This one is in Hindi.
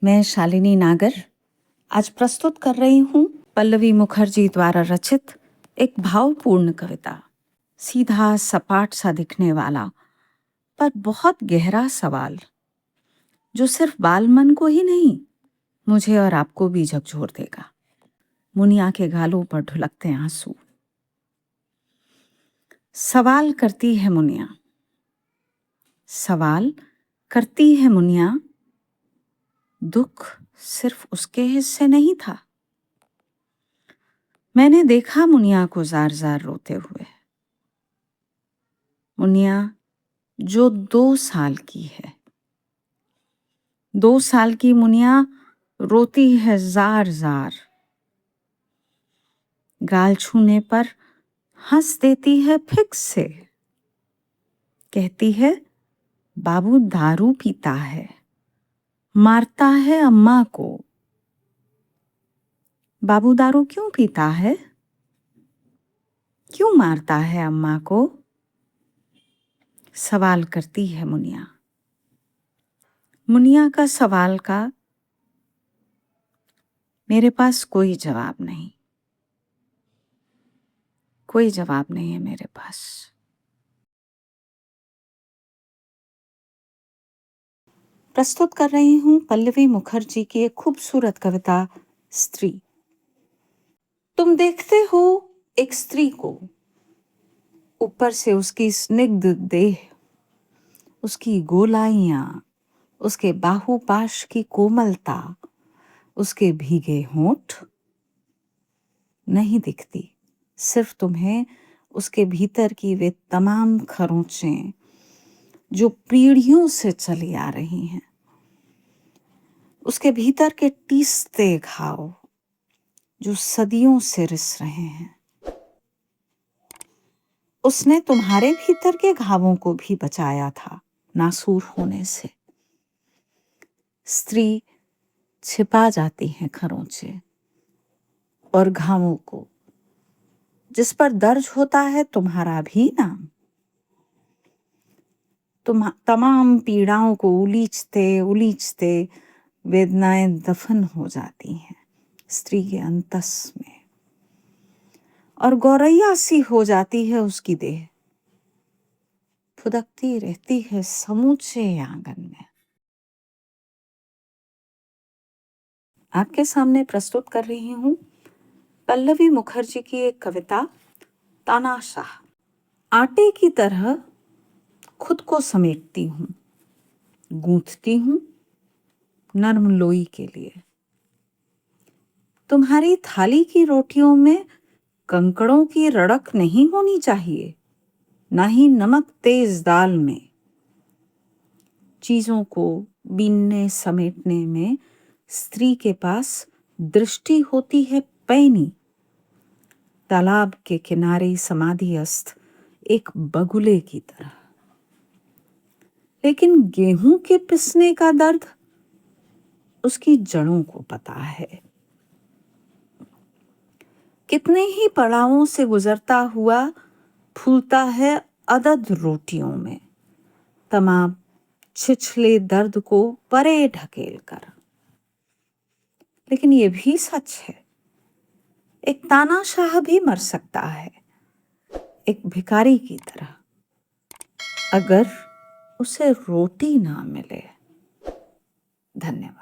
मैं शालिनी नागर आज प्रस्तुत कर रही हूँ पल्लवी मुखर्जी द्वारा रचित एक भावपूर्ण कविता। सीधा सपाट सा दिखने वाला पर बहुत गहरा सवाल, जो सिर्फ बालमन को ही नहीं, मुझे और आपको भी झकझोर देगा। मुनिया के गालों पर ढुलकते आंसू। सवाल करती है मुनिया, सवाल करती है मुनिया, दुख सिर्फ उसके हिस्से नहीं था। मैंने देखा मुनिया को जार जार रोते हुए। मुनिया जो 2 साल की है, 2 साल की मुनिया रोती है जार जार। गाल छूने पर हंस देती है फिक्स से, कहती है बाबू दारू पीता है, मारता है अम्मा को। बाबू दारू क्यों पीता है, क्यों मारता है अम्मा को? सवाल करती है मुनिया। मुनिया का सवाल का मेरे पास कोई जवाब नहीं, कोई जवाब नहीं है मेरे पास। प्रस्तुत कर रही हूँ पल्लवी मुखर्जी की एक खूबसूरत कविता स्त्री। तुम देखते हो एक स्त्री को, ऊपर से उसकी स्निग्ध देह, उसकी गोलाइयां, उसके बाहुपाश की कोमलता, उसके भीगे होंठ नहीं दिखती। सिर्फ तुम्हें उसके भीतर की वे तमाम खरोंचें जो पीढ़ियों से चली आ रही हैं, उसके भीतर के टीसते घाव जो सदियों से रिस रहे हैं। उसने तुम्हारे भीतर के घावों को भी बचाया था नासूर होने से। स्त्री छिपा जाती है खरोंचे और घावों को, जिस पर दर्ज होता है तुम्हारा भी नाम। तुम तमाम पीड़ाओं को उलीचते उलीचते वेदनाएं दफन हो जाती हैं स्त्री के अंतस में, और गौरैया सी हो जाती है उसकी देह, फुदकती रहती है समूचे आंगन में। आपके सामने प्रस्तुत कर रही हूँ पल्लवी मुखर्जी की एक कविता तानाशाह। आटे की तरह खुद को समेटती हूँ, गूंथती हूँ नर्म लोई के लिए। तुम्हारी थाली की रोटियों में कंकड़ों की रड़क नहीं होनी चाहिए, ना ही नमक तेज दाल में। चीजों को बीनने समेटने में स्त्री के पास दृष्टि होती है पैनी, तालाब के किनारे समाधिस्थ एक बगुले की तरह। लेकिन गेहूं के पिसने का दर्द उसकी जड़ों को पता है। कितने ही पड़ावों से गुजरता हुआ फूलता है अदद रोटियों में, तमाम छिछले दर्द को परे ढकेल कर। लेकिन ये भी सच है, एक तानाशाह भी मर सकता है, एक भिखारी की तरह, अगर उसे रोटी ना मिले। धन्यवाद।